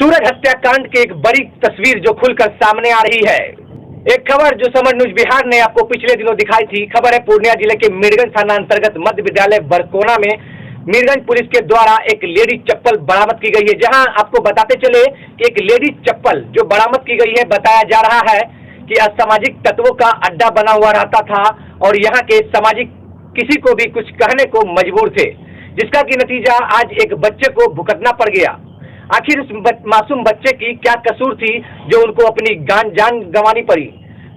सूरज हत्याकांड की एक बड़ी तस्वीर जो खुलकर सामने आ रही है। एक खबर जो समर न्यूज बिहार ने आपको पिछले दिनों दिखाई थी। खबर है पूर्णिया जिले के मीरगंज थाना अंतर्गत मध्य विद्यालय बरकोना में मीरगंज पुलिस के द्वारा एक लेडी चप्पल बरामद की गई है। जहां आपको बताते चले कि एक लेडी चप्पल जो बरामद की गई है, बताया जा रहा है कि असामाजिक तत्वों का अड्डा बना हुआ रहता था और यहाँ के सामाजिक किसी को भी कुछ कहने को मजबूर थे, जिसका कि नतीजा आज एक बच्चे को भुगतना पड़ गया। आखिर उस मासूम बच्चे की क्या कसूर थी जो उनको अपनी जान गंवानी पड़ी।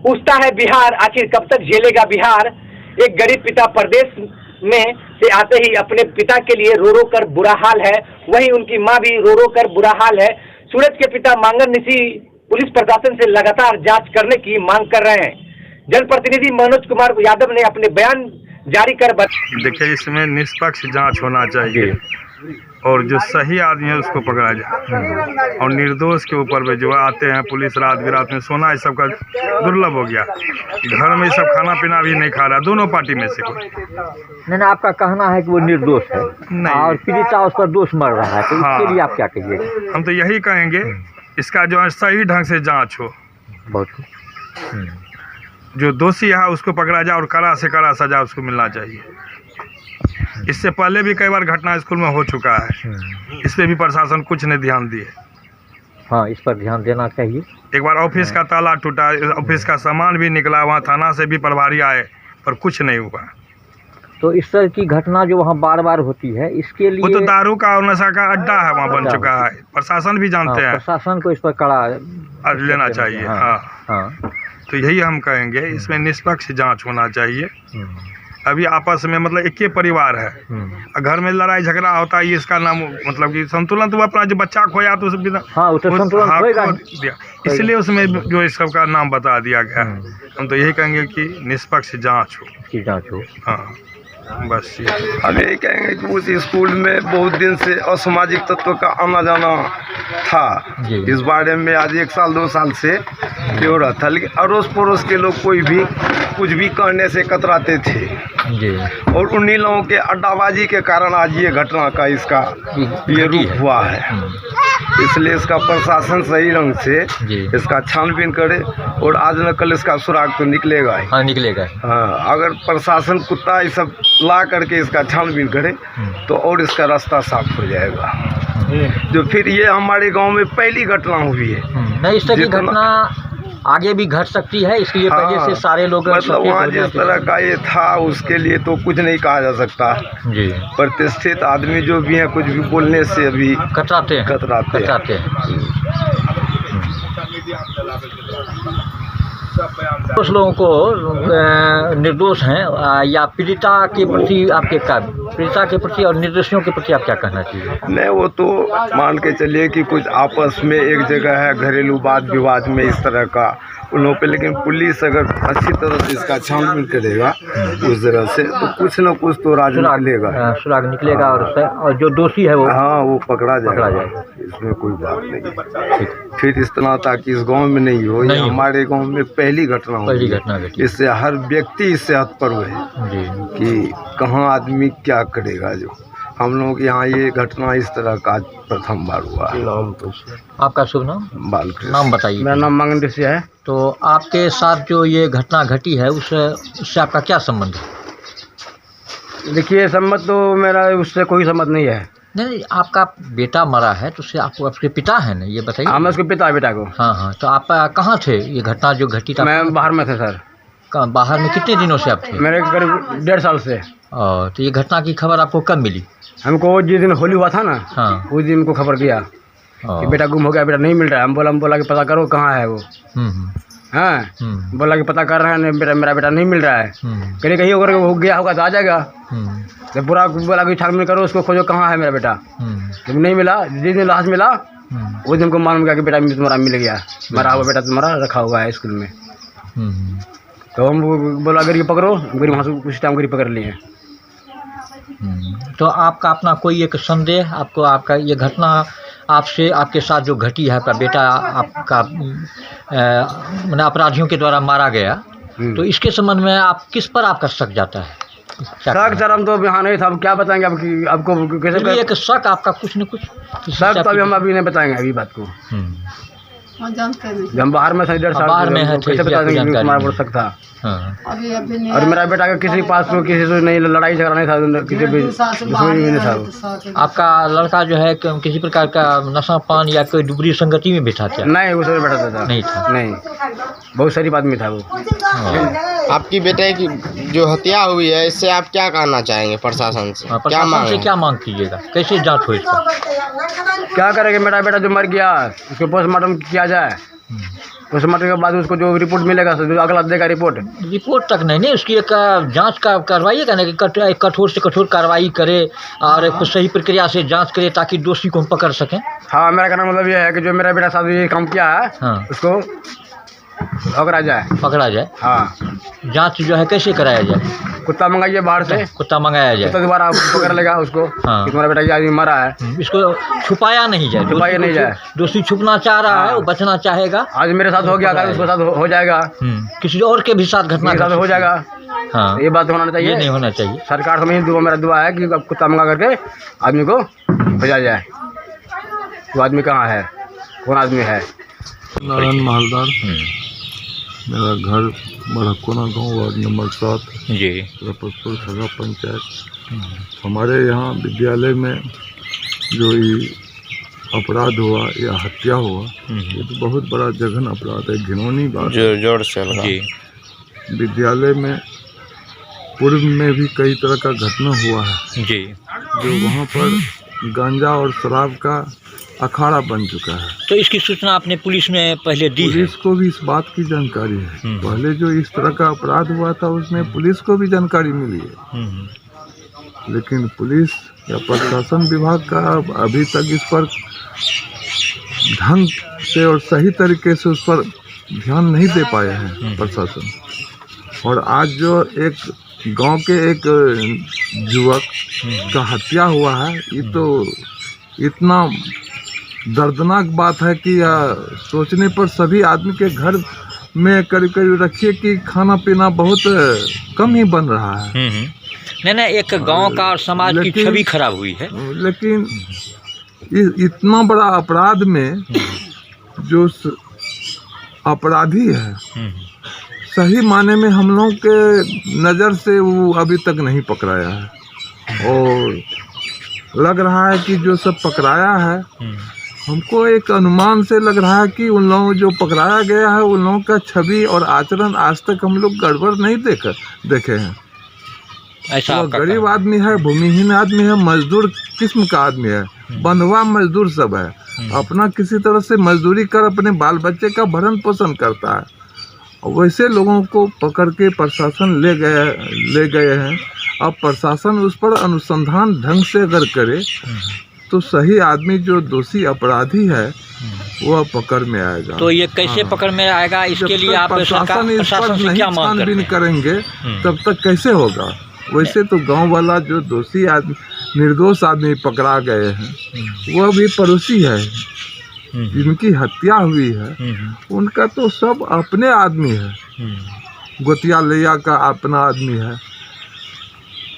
पूछता है बिहार, आखिर कब तक झेलेगा बिहार। एक गरीब पिता प्रदेश में से आते ही अपने पिता के लिए रो रो कर बुरा हाल है, वहीं उनकी मां भी रो रो कर बुरा हाल है। सूरज के पिता मांगन निशी पुलिस प्रशासन से लगातार जांच करने की मांग कर रहे हैं। जनप्रतिनिधि मनोज कुमार यादव ने अपने बयान जारी कर देखिए, इसमें निष्पक्ष जांच होना चाहिए और जो सही आदमी है उसको पकड़ा जाए और निर्दोष के ऊपर में जो आते हैं पुलिस रात बिरात में सोना, इस सब का दुर्लभ हो गया। घर में सब खाना पीना भी नहीं खा रहा, दोनों पार्टी में से कोई नहीं। आपका कहना है कि वो निर्दोष है नहीं और पीड़िता उस पर दोष मर रहा है, तो इसके लिए आप क्या कहिएगा? हम तो यही कहेंगे, इसका जो है सही ढंग से जांच हो, बहुत जो दोषी है उसको पकड़ा जाए और कड़ा से कड़ा सजा उसको मिलना चाहिए। इससे पहले भी कई बार घटना स्कूल में हो चुका है, इस पे भी प्रशासन कुछ नहीं ध्यान दिए। हाँ, इस पर ध्यान देना चाहिए। एक बार ऑफिस का ताला टूटा, ऑफिस का सामान भी निकला, वहाँ थाना से भी प्रभारी आए पर कुछ नहीं हुआ। तो इस तरह की घटना जो वहाँ बार बार होती है, इसके लिए वो तो दारू का और नशा का अड्डा है, वहाँ बन चुका है। प्रशासन भी जानते हैं, प्रशासन को इस पर कड़ा लेना चाहिए। हाँ, तो यही हम कहेंगे, इसमें निष्पक्ष जांच होना चाहिए। अभी आपस में मतलब एक ही परिवार है, घर में लड़ाई झगड़ा होता है, इसका नाम मतलब कि संतुलन तो अपना जो बच्चा खोया तो संतुलन होएगा, इसलिए उसमें जो इस सब का नाम बता दिया गया। हम तो यही कहेंगे कि निष्पक्ष जांच हो। हाँ, बस हम यही कहेंगे कि उस स्कूल में बहुत दिन से असामाजिक तत्व का आना जाना था। इस बारे में आज 1 साल 2 साल से हो रहा था, लेकिन अड़ोस पड़ोस के लोग कोई भी कुछ भी करने से कतराते थे और उन्हीं लोगों के अड्डाबाजी के कारण आज ये घटना का इसका ये रूप हुआ है। इसलिए इसका प्रशासन सही ढंग से इसका छानबीन करे और आज न कल इसका सुराग तो निकलेगा ही। हाँ, अगर प्रशासन कुत्ता ये सब ला करके इसका छानबीन करे तो और इसका रास्ता साफ हो जाएगा। जो फिर ये हमारे गांव में पहली घटना हुई है। नहीं, इस तरह की घटना आगे भी घट सकती है, इसलिए पहले से सारे लोग मतलब वहाँ जिस तरह का ये था उसके लिए तो कुछ नहीं कहा जा सकता। प्रतिष्ठित आदमी जो भी है कुछ भी बोलने से अभी कतराते हैं। कुछ लोगों को निर्दोष हैं या पीड़िता के प्रति और निर्दोषियों के प्रति आप क्या कहना चाहिए? नहीं, वो तो मान के चलिए कि कुछ आपस में एक जगह है, घरेलू वाद विवाद में इस तरह का उन लोगों पे, लेकिन पुलिस अगर अच्छी तरह से इसका छानबीन करेगा उस जगह से तो कुछ न कुछ तो सुराग निकलेगा और जो दोषी है वो वो पकड़ा जाएगा। इसमें कोई बात नहीं। फिर इस तरह ताकि इस गांव में नहीं हो, ये हमारे गांव में पहली घटना हुई। इससे हर व्यक्ति इससे हतपर हुए कि कहाँ आदमी क्या करेगा। जो हम लोग यहाँ ये घटना इस तरह का प्रथम बार हुआ है। आपका शुभ नाम? बालकृष्ण। नाम बताइए। मेरा नाम मांगन निशी है। तो आपके साथ जो ये घटना घटी है उससे आपका क्या संबंध है? देखिए, संबंध तो मेरा उससे कोई संबंध नहीं है। नहीं, आपका बेटा मरा है तो उससे आपको आपके पिता है ना, ये बताइए। हाँ, मैं उसके पिता बेटा को। हाँ, तो आप कहाँ थे ये घटना जो घटी था? मैं बाहर में थे सर। बाहर में कितने दिनों से आप थे? मेरे करीब 1.5 साल से। तो ये घटना की खबर आपको कब मिली? हमको जिस दिन होली हुआ था ना, उस दिन हमको खबर किया कि बेटा गुम हो गया, बेटा नहीं मिल रहा है। हम बोला कि पता करो कहाँ है वो। हाँ, बोला कि पता कर रहे हैं, मेरा बेटा नहीं मिल रहा है। कहीं अगर हो गया होगा तो आ जाएगा। तो पूरा बोला कि छानबीन करो, उसको खोजो कहाँ है मेरा बेटा। जब नहीं मिला, जिस दिन लास्ट मिला उस दिन को मालूम गया कि बेटा तुम्हारा मिल गया, मरा हुआ बेटा तुम्हारा रखा हुआ है स्कूल में। तो हम बोला गरीब पकड़ो, गरीब वहाँ से कुछ टाइम गरीब पकड़ लिए। तो आपका अपना कोई एक संदेह, आपका ये घटना आपसे आपके साथ जो घटी है, आपका बेटा आपका अपराधियों के द्वारा मारा गया, तो इसके संबंध में आप किस पर आपका शक जाता है? क्या सर हम तो यहाँ नहीं था, अब क्या बताएंगे अब कि आपको कैसे चलिए, एक शक आपका कुछ न कुछ सर, तो अभी हम अभी नहीं बताएंगे अभी बात को। हम बाहर में थे, 1.5 साल बाहर में है, कैसे बता देंगे कि हमारा पड़ सकता। हाँ। और मेरा बेटा का किसी के पास तो किसी से नहीं लड़ाई झगड़ा नहीं था, किसी भी दुश्मनी भी नहीं था। आपका लड़का जो है किसी प्रकार का नशा पान या कोई डुबरी संगति में भी था क्या? नहीं, वो सब बेटा था नहीं था। नहीं, बहुत शरीफ आदमी था वो। आपकी बेटे की जो हत्या हुई है, इससे आप क्या कहना चाहेंगे प्रशासन से? क्या मांग क्या मांग कीजिएगा? कैसे जांच हो इसका? क्या करेंगे, मेरा बेटा जो मर गया उसको पोस्टमार्टम किया जाए, पोस्टमार्टम के बाद उसको जो रिपोर्ट मिलेगा अगला देगा रिपोर्ट तक नहीं, उसकी एक जांच का करवाइएगा ना, कि कठोर से कठोर कार्रवाई करे और एक सही प्रक्रिया से जांच करे ताकि दोषी को हम पकड़ सकें। हाँ, मेरा कहना मतलब ये है कि जो मेरा बेटा साथ ये काम किया है, हाँ, उसको पकड़ा जाए। हाँ, जांच जो है कैसे कराया जाए? कुत्ता मंगाइए बाहर से, कुत्ता मंगाया जाए, कुत्ता दोबारा पकड़ लेगा उसको। हाँ, कि तुम्हारा बेटा ये आदमी मरा है, इसको छुपाया नहीं जाए, दोषी छुपना चाह रहा है, वो बचना चाहेगा। आज मेरे साथ हो गया, कल उसके साथ हो जाएगा, किसी और के भी साथ घटना हो जाएगा। हाँ, ये बात होना चाहिए, नहीं होना चाहिए। सरकार से मेरा दुआ है कि कुत्ता मंगा करके आदमी को भेजा जाए। वो आदमी कहाँ है, कौन आदमी है? नारायण महलदार, मेरा घर बड़कोना गाँव, वार्ड नंबर 7 जी, रपतपुर खगा पंचायत। हमारे यहाँ विद्यालय में जो ये अपराध हुआ या हत्या हुआ, ये तो बहुत बड़ा जघन अपराध है, घिनौनी बात। जोर से जी। विद्यालय में पूर्व में भी कई तरह का घटना हुआ है जी, जो वहाँ पर गांजा और शराब का अखाड़ा बन चुका है। तो इसकी सूचना आपने पुलिस में पहले दी? पुलिस को भी इस बात की जानकारी है। पहले जो इस तरह का अपराध हुआ था उसमें पुलिस को भी जानकारी मिली है, लेकिन पुलिस या प्रशासन विभाग का अभी तक इस पर ढंग से और सही तरीके से उस पर ध्यान नहीं दे पाए हैं प्रशासन। और आज जो एक गांव के एक युवक का हत्या हुआ है, ये तो इतना दर्दनाक बात है कि सोचने पर सभी आदमी के घर में करीब करीब रखिए कि खाना पीना बहुत कम ही बन रहा है। नहीं, एक गांव का और समाज की छवि खराब हुई है। लेकिन इतना बड़ा अपराध में जो अपराधी है, सही माने में हम लोग के नज़र से वो अभी तक नहीं पकड़ाया है। और लग रहा है कि जो सब पकड़ाया है, हमको एक अनुमान से लग रहा है कि उन लोगों जो पकड़ाया गया है उन लोगों का छवि और आचरण आज तक हम लोग गड़बड़ नहीं देखे हैं। ऐसा तो गरीब आदमी है, भूमिहीन आदमी है, मजदूर किस्म का आदमी है, बंधुआ मजदूर सब है, अपना किसी तरह से मजदूरी कर अपने बाल बच्चे का भरण पोषण करता है। वैसे लोगों को पकड़ के प्रशासन ले गए हैं। अब प्रशासन उस पर अनुसंधान ढंग से अगर करे तो सही आदमी जो दोषी अपराधी है वो पकड़ में आएगा। तो ये कैसे पकड़ में आएगा, इसके लिए आप प्रशासन इस पर नहीं छानबीन करेंगे तब तक कैसे होगा? वैसे तो गांव वाला जो दोषी आदमी, निर्दोष आदमी पकड़ा गए हैं, वह भी पड़ोसी है, जिनकी हत्या हुई है उनका तो सब अपने आदमी है, गोतिया लिया का अपना आदमी है।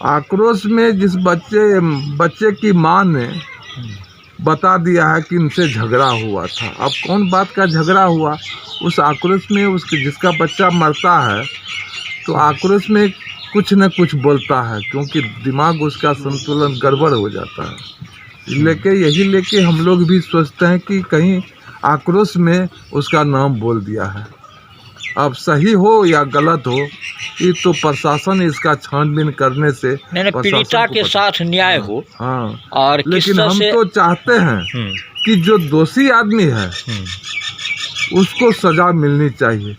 आक्रोश में जिस बच्चे की मां ने बता दिया है कि इनसे झगड़ा हुआ था, अब कौन बात का झगड़ा हुआ, उस आक्रोश में उसके जिसका बच्चा मरता है तो आक्रोश में कुछ न कुछ बोलता है, क्योंकि दिमाग उसका संतुलन गड़बड़ हो जाता है। यही लेके हम लोग भी सोचते हैं कि कहीं आक्रोश में उसका नाम बोल दिया है। अब सही हो या गलत हो, ये तो प्रशासन इसका छानबीन करने से पीड़िता के साथ न्याय हो। हाँ, और लेकिन हम तो चाहते हैं कि जो दोषी आदमी है उसको सजा मिलनी चाहिए,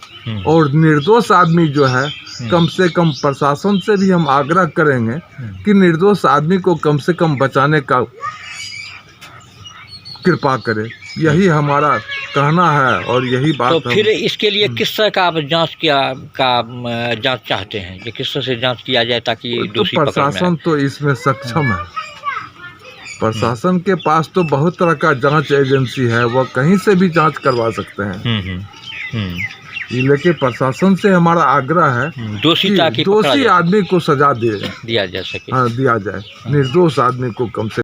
और निर्दोष आदमी जो है कम से कम प्रशासन से भी हम आग्रह करेंगे कि निर्दोष आदमी को कम से कम बचाने का कृपा करे। यही हमारा कहना है और यही बात। तो फिर इसके लिए किस तरह का आप जांच चाहते हैं, कि किस तरह से जांच किया जाए ताकि दोषी पकड़ में आए? प्रशासन तो इसमें सक्षम है। प्रशासन के पास तो बहुत तरह का जांच एजेंसी है, वह कहीं से भी जांच करवा सकते हैं। जिले के प्रशासन से हमारा आग्रह है दोषी आदमी को सजा दिया जा सके। हाँ, दिया जाए, निर्दोष आदमी को कम से